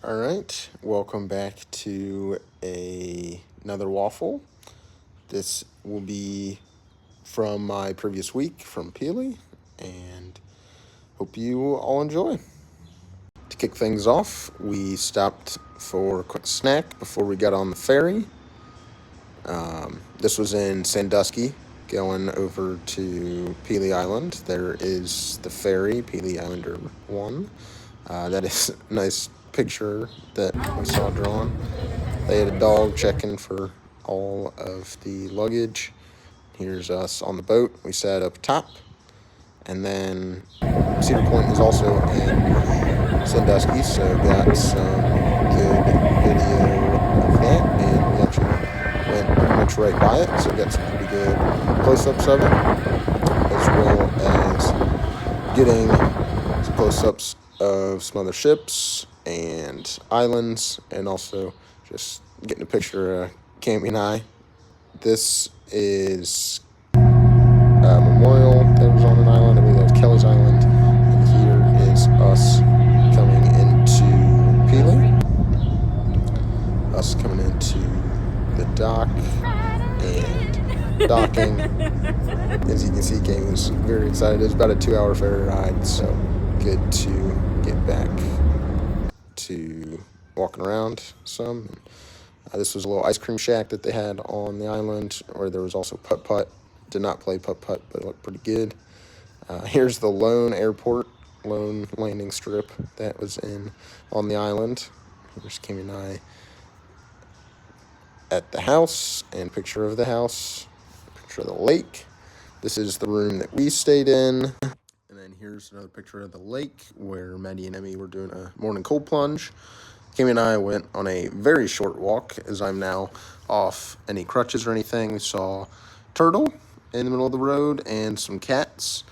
All right, welcome back to another waffle. This will be from my previous week from Pelee, and hope you all enjoy. To kick things off, we stopped for a quick snack before we got on the ferry. This was in Sandusky, going over to Pelee Island. There is the ferry, Pelee Islander 1. That is a nice picture that we saw drawn. They had a dog checking for all of the luggage. Here's us on the boat. We sat up top. And then Cedar Point is also in Sandusky, so got some good video of that. And we actually went pretty much right by it, so got some pretty good close-ups of it, as well as getting some close-ups of some other ships and islands, and also just getting a picture of Cammy and I. This is a memorial that was on an island. I believe that was Kelly's Island. And here is us coming into Pelee. Us coming into the dock and docking. As you can see, Cammy was very excited. It was about a 2-hour ferry ride, so good to get back to walking around some. This was a little ice cream shack that they had on the island, where there was also putt-putt. Did not play putt-putt, but it looked pretty good. Here's the lone landing strip that was on the island. Here's Kim and I at the house, and a picture of the house, picture of the lake. This is the room that we stayed in. And then here's another picture of the lake where Maddie and Emmy were doing a morning cold plunge. Kimmy and I went on a very short walk, as I'm now off any crutches or anything. We saw turtle in the middle of the road and some cats.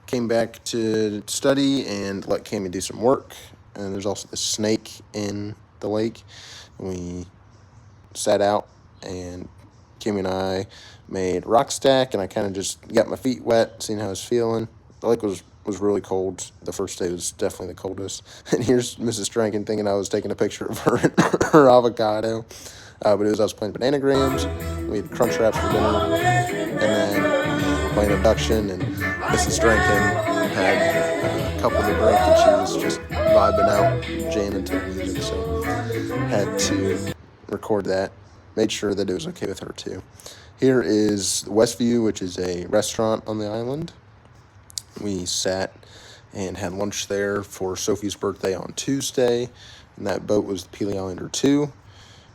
Came back to study and let Kimmy do some work. And there's also the snake in the lake. We sat out, and Kimmy and I made rock stack, and I kind of just got my feet wet, seeing how I was feeling. The lake was really cold. The first day was definitely the coldest. And here's Mrs. Drenkhan thinking I was taking a picture of her and her avocado. But it was us playing bananagrams. We had crunch wraps for dinner. And then we were playing abduction. And Mrs. Drenkhan had a couple to drink, and she was just vibing out, jamming to the music. So had to record that. Made sure that it was okay with her too. Here is Westview, which is a restaurant on the island. We sat and had lunch there for Sophie's birthday on Tuesday, and that boat was the Pelee Islander 2.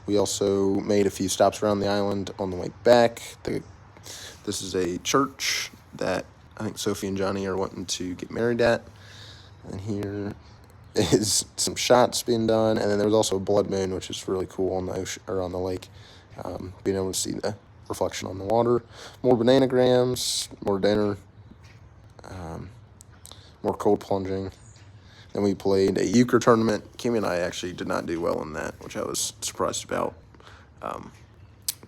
We also made a few stops around the island on the way back. This is a church that I think Sophie and Johnny are wanting to get married at. And here is some shots being done, and then there was also a blood moon, which is really cool on the ocean or on the lake. Being able to see the reflection on the water. More bananagrams, more dinner. More cold plunging. Then we played a euchre tournament. Kimmy and I actually did not do well in that, which I was surprised about.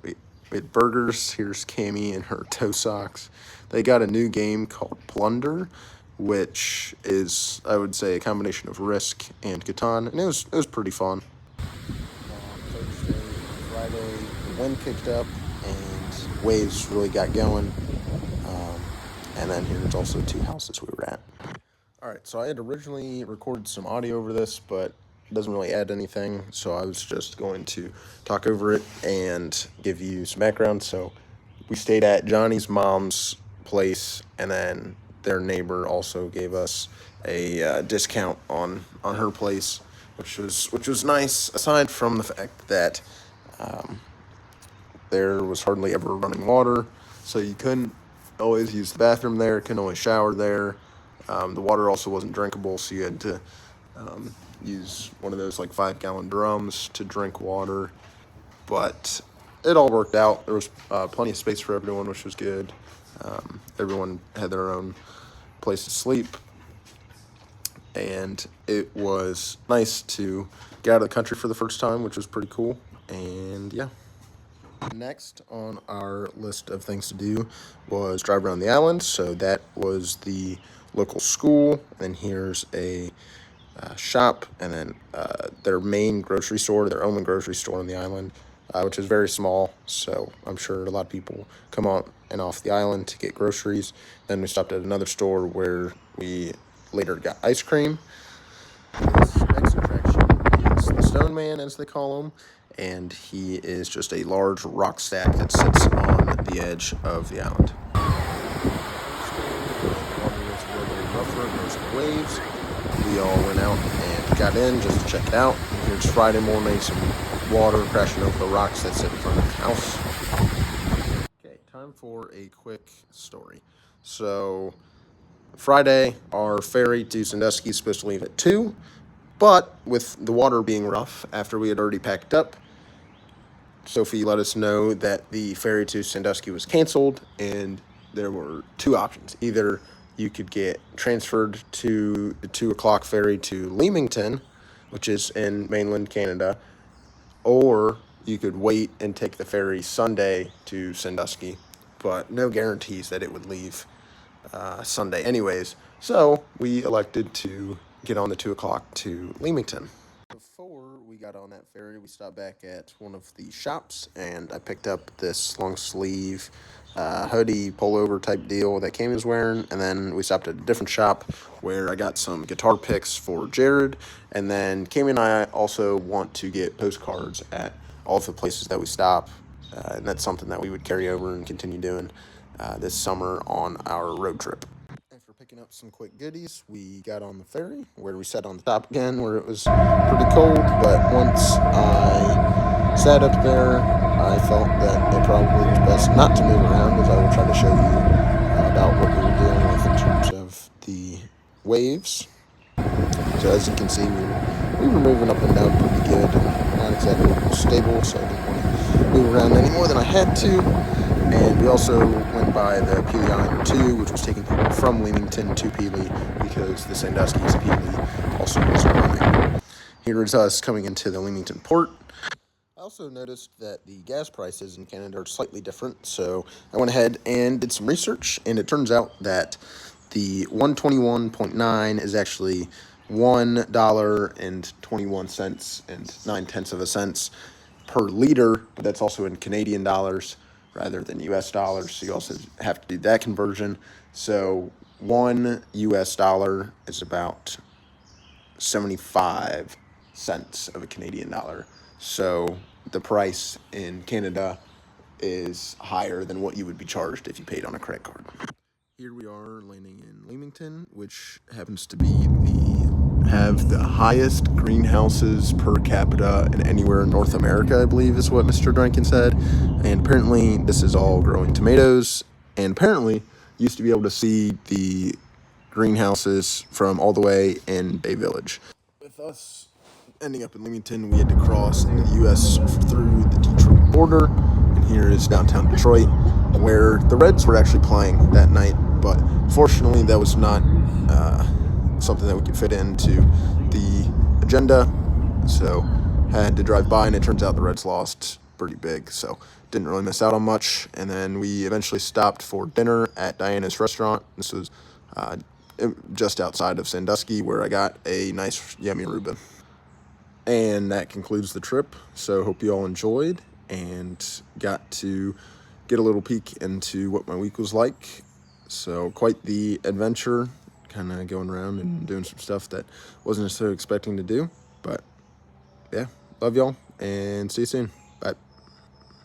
We had burgers. Here's Kimmy and her toe socks. They got a new game called Plunder, which is, I would say, a combination of Risk and Catan, and it was pretty fun. Thursday and Friday, the wind picked up and waves really got going. And then here's also 2 houses we were at. All right, so I had originally recorded some audio over this, but it doesn't really add anything, so I was just going to talk over it and give you some background. So we stayed at Johnny's mom's place, and then their neighbor also gave us a discount on her place, which was nice, aside from the fact that there was hardly ever running water, so you couldn't always use the bathroom there, couldn't always shower there. The water also wasn't drinkable, so you had to use one of those like 5-gallon drums to drink water. But it all worked out. There was plenty of space for everyone, which was good. Everyone had their own place to sleep. And it was nice to get out of the country for the first time, which was pretty cool. And yeah. Next on our list of things to do was drive around the island. So that was the local school. And here's a shop, and then their main grocery store, their only grocery store on the island, which is very small. So I'm sure a lot of people come on and off the island to get groceries. Then we stopped at another store where we later got ice cream. This next attraction is the Stone Man, as they call him, and he is just a large rock stack that sits on the edge of the island. The water was a little bit rougher, there were some waves. We all went out and got in just to check it out. And here's Friday morning, some water crashing over the rocks that sit in front of the house. Okay, time for a quick story. So, Friday, our ferry to Sandusky is supposed to leave at 2, but with the water being rough, after we had already packed up, Sophie let us know that the ferry to Sandusky was canceled, and there were two options. Either you could get transferred to the 2 o'clock ferry to Leamington, which is in mainland Canada, or you could wait and take the ferry Sunday to Sandusky, but no guarantees that it would leave Sunday anyways. So we elected to get on the 2 o'clock to Leamington. Before we got on that ferry, we stopped back at one of the shops, and I picked up this long sleeve hoodie pullover type deal that Cami was wearing, and then we stopped at a different shop where I got some guitar picks for Jared, and then Cami and I also want to get postcards at all of the places that we stop, and that's something that we would carry over and continue doing this summer on our road trip. After picking up some quick goodies, we got on the ferry, where we sat on the top again, where it was pretty cold, but once I sat up there, I felt that it probably was best not to move around, as I will try to show you about what we were dealing with in terms of the waves. So as you can see, we were moving up and down pretty good, and not exactly stable, so I didn't want to move around any more than I had to. And we also went by the Pelee Island 2, which was taking people from Leamington to Pelee, because the Sandusky's Pelee also was running. Here is us coming into the Leamington port. I also noticed that the gas prices in Canada are slightly different, so I went ahead and did some research, and it turns out that the 121.9 is actually $1.21 and 9/10 of a cent per liter, but that's also in Canadian dollars rather than US dollars, so you also have to do that conversion. So $1 is about 75 cents of a Canadian dollar. So the price in Canada is higher than what you would be charged if you paid on a credit card. Here we are landing in Leamington, which happens to be have the highest greenhouses per capita in anywhere in North America, I believe is what Mr. Drenkhan said. And apparently this is all growing tomatoes, and apparently used to be able to see the greenhouses from all the way in Bay Village. With us ending up in Leamington, we had to cross into the U.S. through the Detroit border, and here is downtown Detroit, where the Reds were actually playing that night, but fortunately that was not something that we could fit into the agenda, so had to drive by, and it turns out the Reds lost pretty big, so didn't really miss out on much. And then we eventually stopped for dinner at Diana's restaurant. This was just outside of Sandusky, where I got a nice yummy Reuben. And that concludes the trip, so hope you all enjoyed and got to get a little peek into what my week was like. So quite the adventure, kind of going around and doing some stuff that wasn't necessarily expecting to do. But yeah, love y'all, and see you soon. Bye.